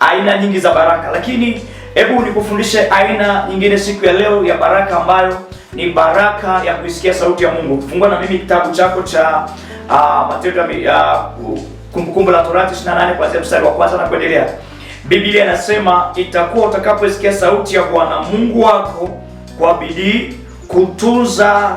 aina nyingi za baraka, lakini hebu nikufundishe aina nyingine siku ya leo ya baraka ambayo ni baraka ya kuisikia sauti ya Mungu. Fungua na mimi kitabu chako cha Matendo ya Kumbukumbu la Torati 28 kuanzia mstari wa kwanza na kuendelea. Biblia inasema, itakuwa utakaposikia sauti ya Bwana Mungu wako kwa bidii kutunza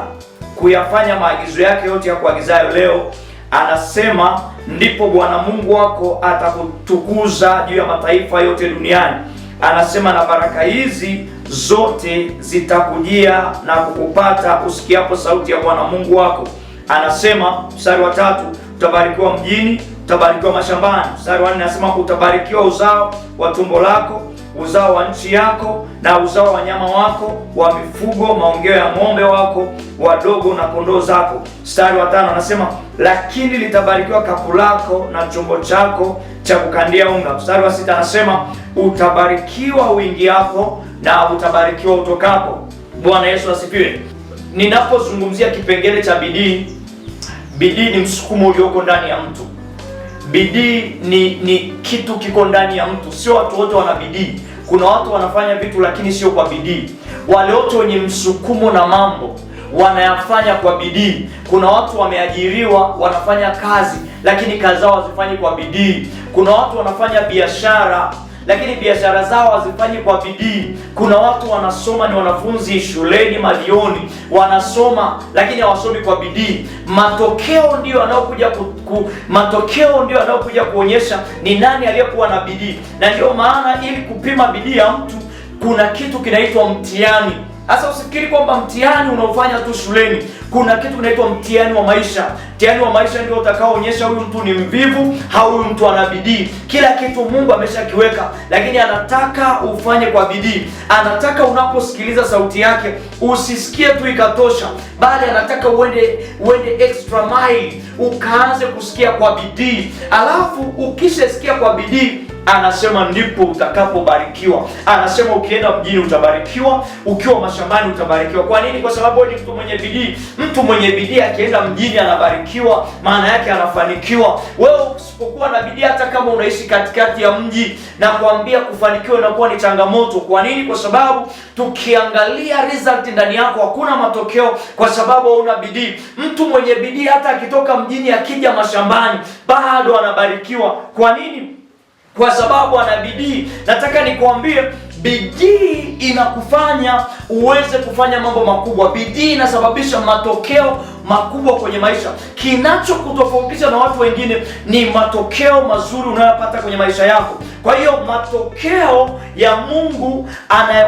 kuyafanya maagizo yake yote ya kuagizayo leo, anasema ndipo Bwana Mungu wako atakutukuza juu ya mataifa yote duniani. Anasema na baraka hizi zote zitakujia na kukupata usikiapo sauti ya Bwana Mungu wako. Anasema mstari wa 3, utabarikiwa mjini, utabarikiwa mashambani. Mstari wa 4 anasema utabarikiwa uzao wa tumbo lako, uzao wa nchi yako na uzao wa wanyama wako wa mifugo, maongeo ya ng'ombe wako wadogo na kondoo zako. Mstari wa 5 anasema lakini litabarikiwa kapu lako na chombo chako cha kukandia unga. Mstari wa 6 anasema utabarikiwa uingiapo na utabarikiwa utokapo. Bwana Yesu asifiwe. Ninapozungumzia kipengele cha bidii, bidii ni msukumo ulioko ndani ya mtu. Bidii ni kitu kiko ndani ya mtu. Sio watu wote wana bidii. Kuna watu wanafanya vitu lakini sio kwa bidii. Wale wote wenye msukumo na mambo wanayafanya kwa bidii. Kuna watu wameajiriwa wanafanya kazi lakini kazi zao hazifanyi kwa bidii. Kuna watu wanafanya biashara lakini biashara zao hazifanyi kwa bidii. Kuna watu wanasoma, ni wanafunzi shuleni malioni, wanasoma lakini hawasomi kwa bidii. Matokeo ndio yanayokuja kuonyesha ni nani aliyekuwa na bidii. Na ndio maana ili kupima bidii ya mtu kuna kitu kinaitwa mtihani. Sasa usifikiri kwamba mtihani unaofanya tu shuleni. Kuna kitu kinaitwa mtihani wa maisha. Mtihani wa maisha ndio utakaoonyesha huyu mtu ni mvivu au huyu mtu ana bidii. Kila kitu Mungu ameshakiweka, lakini anataka ufanye kwa bidii. Anataka unaposikiliza sauti yake usisikie tu ikatosha, bali anataka uende extra mile, ukaanze kusikia kwa bidii. Alafu ukishasikia kwa bidii, anasema ndipo utakapobarikiwa. Anasema ukienda mjini utabarikiwa, ukiwa mashambani utabarikiwa. Kwa nini? Kwa sababu ni mtu mwenye bidii. Mtu mwenye bidii akienda mjini anabarikiwa, maana yake anafanikiwa. Wewe usipokuwa na bidii, hata kama unaishi katikati ya mji, na kuambia kufanikiwa inakuwa ni changamoto. Kwa nini? Kwa sababu tukiangalia result ndani yako hakuna matokeo, kwa sababu hauna bidii. Mtu mwenye bidii hata akitoka mjini akija mashambani bado anabarikiwa. Kwa nini? Kwa sababu ana bidii. Nataka nikwambie, bidii inakufanya uweze kufanya mambo makubwa. Bidii inasababisha matokeo makubwa kwenye maisha. Kinachokutofautisha na watu wengine ni matokeo mazuri unayopata kwenye maisha yako. Kwa hiyo matokeo ya Mungu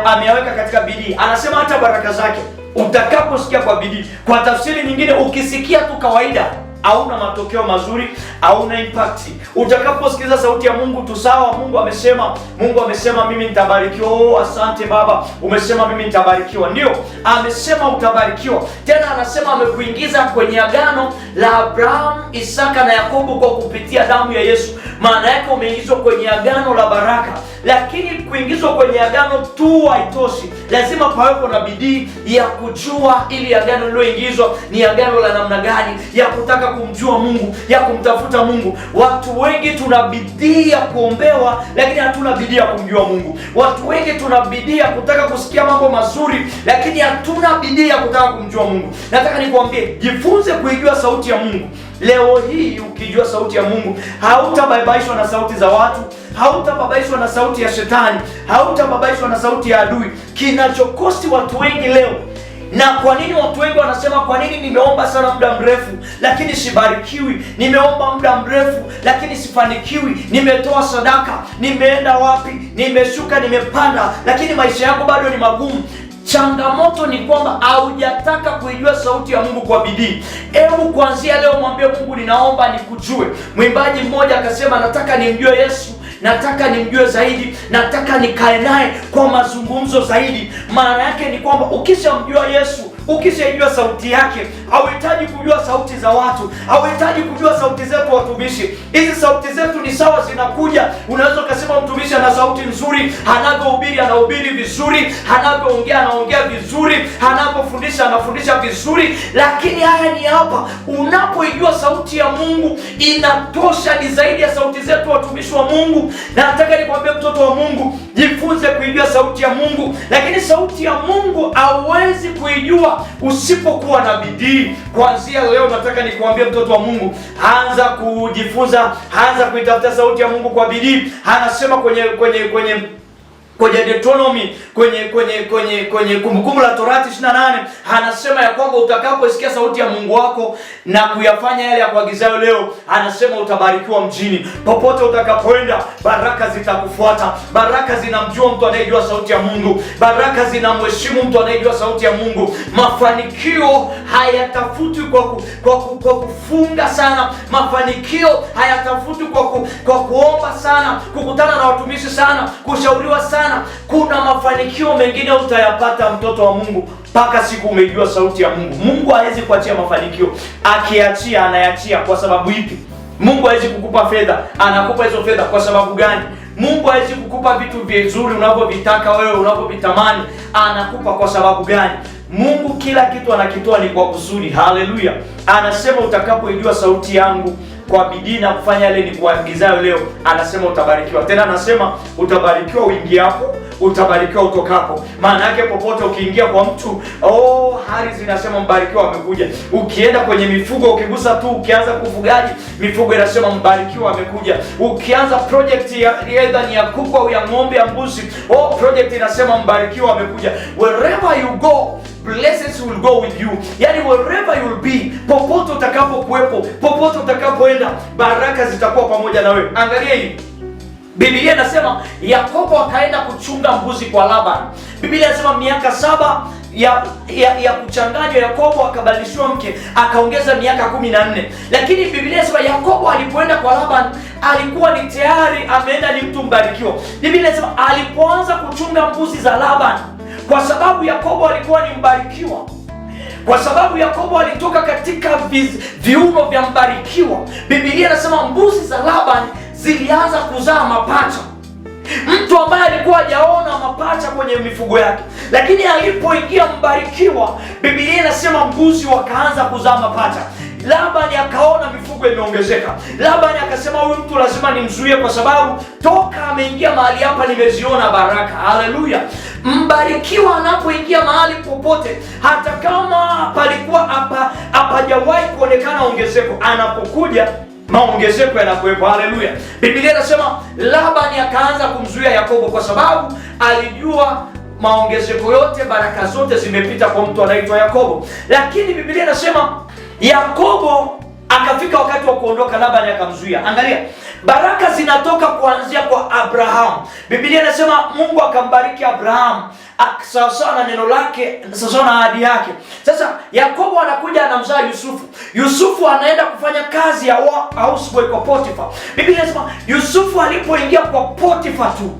ameyaweka katika bidii. Anasema hata baraka zake utakaposikia kwa bidii. Kwa tafsiri nyingine, ukisikia tu kawaida hauna matokeo mazuri, hauna impact. Utakaposikiliza sauti ya Mungu tu, sawa, Mungu amesema mimi nitabarikiwa. Oh, asante Baba, umesema mimi nitabarikiwa. Ndio, amesema utabarikiwa. Tena anasema amekuingiza kwenye agano la Abraham, Isaka na Yakobo kwa kupitia damu ya Yesu. Maana yake umeingizwa kwenye agano la baraka. Lakini kuingizwa kwenye agano tu haitoshi. Lazima pawepo na bidii ya kujua ili agano liloingizwa ni agano la namna gani, ya kutaka kumjua Mungu, ya kumtafuta Mungu. Watu wengi tuna bidii ya kuombewa, lakini hatuna bidii ya kumjua Mungu. Watu wengi tuna bidii ya kutaka kusikia mambo mazuri, lakini hatuna bidii ya kutaka kumjua Mungu. Nataka nikwambie, jifunze kuijua sauti ya Mungu. Leo hii ukijua sauti ya Mungu, hautababaishwa na sauti za watu, hautababaishwa na sauti ya shetani, hautababaishwa na sauti ya adui. Kinachokosti watu wengi leo, na kwa nini watu wengi wanasema, kwa nini nimeomba sana muda mrefu lakini sibarikiwi? Nimeomba muda mrefu lakini sifanikiwi. Nimetoa sadaka, nimeenda wapi, nimeshuka, nimepanda, lakini maisha yako bado ni magumu. Changamoto ni kwamba haujataka kuijua sauti ya Mungu kwa bidii. Hebu kuanzia leo mwambie Mungu, ninaomba nikujue. Mwimbaji mmoja akasema, nataka nimjue Yesu, nataka nimjue zaidi, nataka nikae naye kwa mazungumzo zaidi. Maana yake ni kwamba ukishamjua Yesu Ukishaijua sauti yake, hauhitaji kujua sauti za watu, hauhitaji kujua sauti zetu watumishi. Hizi sauti zetu ni sawa, zinakuja. Unaweza ukasema mtumishi ana sauti nzuri, anavyohubiri anahubiri vizuri, anavyoongea anaongea vizuri, anapofundisha anafundisha vizuri, lakini haya ni hapa. Unapoijua sauti ya Mungu inatosha, ni zaidi ya sauti zetu watumishi wa Mungu. Na nataka nikwambie mtoto wa Mungu, jifunze kuijua sauti ya Mungu. Lakini sauti ya Mungu hauwezi kuijua usipokuwa na bidii. Kuanzia leo nataka nikwambie mtoto wa Mungu, anza kujifunza, anza kuitafuta sauti ya Mungu kwa bidii. Anasema kwenye Deuteronomy, kwenye Kumbukumbu la Torati 28, anasema ya kwamba utakaposikia sauti ya Mungu wako na kuyafanya yale ya kuagizayo leo, anasema utabarikiwa mjini. Popote utakapoenda, baraka zitakufuata. Baraka zinamjua mtu anayejua sauti ya Mungu. Baraka zinamheshimu mtu anayejua sauti ya Mungu. Mafanikio hayatafutwi kwa kufunga sana. Mafanikio hayatafutwi kwa kuomba sana, kukutana na watumishi sana, kushauriwa sana. Kuna mafanikio mengine utayapata mtoto wa Mungu mpaka siku umejua sauti ya Mungu. Mungu hawezi kuachia mafanikio. Akiachia, anayachia kwa sababu ipi? Mungu hawezi kukupa fedha, anakupa hizo fedha kwa sababu gani? Mungu hawezi kukupa vitu vizuri unavyovitaka wewe, unavyovitamani, anakupa kwa sababu gani? Mungu kila kitu anakitoa ni kwa kusudi. Haleluya! Anasema utakapoijua sauti yangu kwa bidii na kufanya yale nikuagizayo leo, anasema utabarikiwa. Tena anasema utabarikiwa uingiapo, utabarikiwa utokapo. Maana yake popote ukiingia kwa mtu, hali zinasema mbarikiwa amekuja. Ukienda kwenye mifugo, ukigusa tu, ukianza kufugaji, mifugo inasema mbarikiwa amekuja. Ukianza project ya ni ya kuku au ya ng'ombe ya mbuzi, project inasema mbarikiwa amekuja. Wherever you go, blessings will go with you. Yani wherever you will be, popote utakapokuwepo, popote utakapoenda, baraka zitakuwa pamoja na wewe. Angalia hii. Biblia inasema Yakobo akaenda kuchunga mbuzi kwa Laban. Biblia inasema miaka 7 ya kuchanganywa, Yakobo akabadilishiwa mke, akaongeza miaka 14. Lakini Biblia inasema Yakobo alipoenda kwa Laban alikuwa ni tayari ameenda, ni mtu mbarikiwa. Biblia inasema alipoanza kuchunga mbuzi za Laban, kwa sababu Yakobo alikuwa ni mbarikiwa, kwa sababu Yakobo alitoka katika viuno vya mbarikiwa, Biblia inasema mbuzi za Laban zilianza kuzaa mapacha. Mtu ambaye alikuwa hajaona mapacha kwenye mifugo yake, lakini alipoingia mbarikiwa, Biblia inasema mbuzi wakaanza kuzaa mapacha. Labani akaona mifugo imeongezeka. Labani akasema huyu mtu lazima nimzuie, kwa sababu toka ameingia mahali hapa nimeziona baraka. Haleluya! Mbarikiwa anapoingia mahali popote, hata kama palikuwa hapajawahi kuonekana ongezeko, anapokuja maongezeko yanakuwepo. Haleluya! Biblia inasema Labani akaanza kumzuia Yakobo kwa sababu alijua maongezeko yote, baraka zote zimepita kwa mtu anaitwa Yakobo. Lakini Biblia inasema Yakobo akafika wakati wa kuondoka, Labani akamzuia. Angalia, baraka zinatoka kuanzia kwa Abrahamu. Biblia inasema Mungu akambariki Abrahamu sawasawa na neno lake, sawasawa na ahadi yake. Sasa Yakobo anakuja anamzaa Yusufu. Yusufu anaenda kufanya kazi ya houseboy kwa Potifa. Biblia inasema Yusufu alipoingia kwa Potifa tu,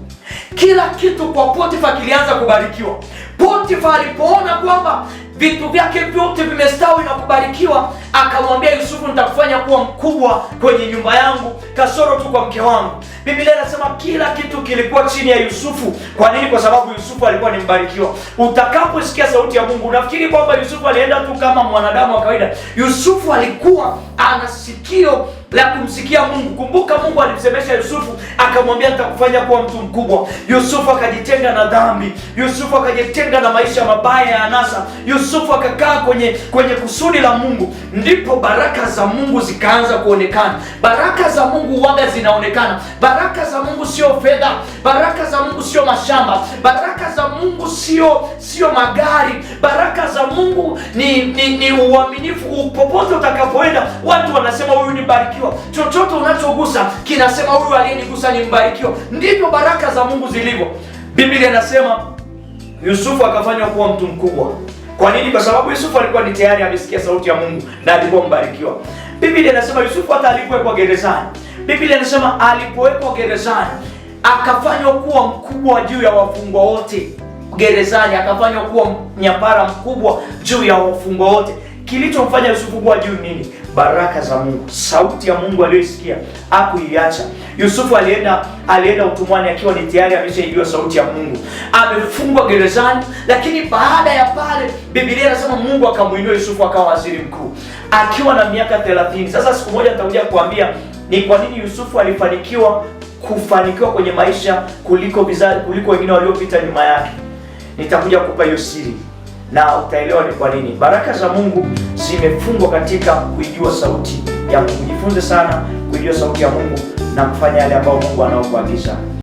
kila kitu kwa Potifa kilianza kubarikiwa. Potifa alipoona kwamba vitu vyake vyote vimestawi na kubarikiwa, akamwambia Yusufu, nitakufanya kuwa mkubwa kwenye nyumba yangu, kasoro tu kwa mke wangu. Biblia inasema kila kitu kilikuwa chini ya Yusufu. Kwa nini? Kwa sababu Yusufu alikuwa ni mbarikiwa. Utakaposikia sauti ya Mungu, unafikiri kwamba Yusufu alienda tu kama mwanadamu wa kawaida. Yusufu alikuwa ana sikio la kumsikia Mungu. Kumbuka Mungu alimsemesha Yusufu, akamwambia nitakufanya kuwa mtu mkubwa. Yusufu akajitenga na dhambi. Yusufu akajitenga na maisha mabaya ya anasa. Yusufu akakaa kwenye kusudi la Mungu. Ndipo baraka za Mungu zikaanza kuonekana. Baraka za Mungu huwaga zinaonekana. Baraka za Mungu sio fedha. Baraka za Mungu sio mashamba. Baraka za Mungu sio magari. Baraka za Mungu ni uaminifu. Popote utakapoenda, watu wanasema huyu ni mbarikiwa. Chochote unachogusa kinasema huyu aliyenigusa ni mbarikiwa. Ndivyo baraka za Mungu zilivyo. Biblia inasema Yusufu akafanywa kuwa mtu mkubwa. Kwa nini? Kwa sababu Yusufu alikuwa ni tayari amesikia sauti ya Mungu na alikuwa mbarikiwa. Biblia inasema Yusufu hata alipowekwa gerezani, Biblia inasema alipowekwa gerezani akafanywa kuwa mkubwa juu ya wafungwa wote. gerezani, akafanywa kuwa mnyapara mkubwa juu ya wafungwa wote. Kilichomfanya Yusufu kuwa juu nini? Baraka za Mungu, sauti ya Mungu aliyoisikia hakuiacha. Yusufu alienda utumwani akiwa ni tayari ameshaijua sauti ya Mungu, amefungwa gerezani, lakini baada ya pale Biblia inasema Mungu akamuinua Yusufu akawa waziri mkuu akiwa na miaka 30. Sasa siku moja nitakuja kuambia ni kwa nini Yusufu alifanikiwa kwenye maisha kuliko wengine waliopita nyuma yake. Nitakuja kukupa hiyo siri na utaelewa ni kwa nini. Baraka za Mungu zimefungwa katika kuijua sauti ya Mungu. Jifunze sana kuijua sauti ya Mungu na kufanya yale ambayo Mungu anaokuagiza.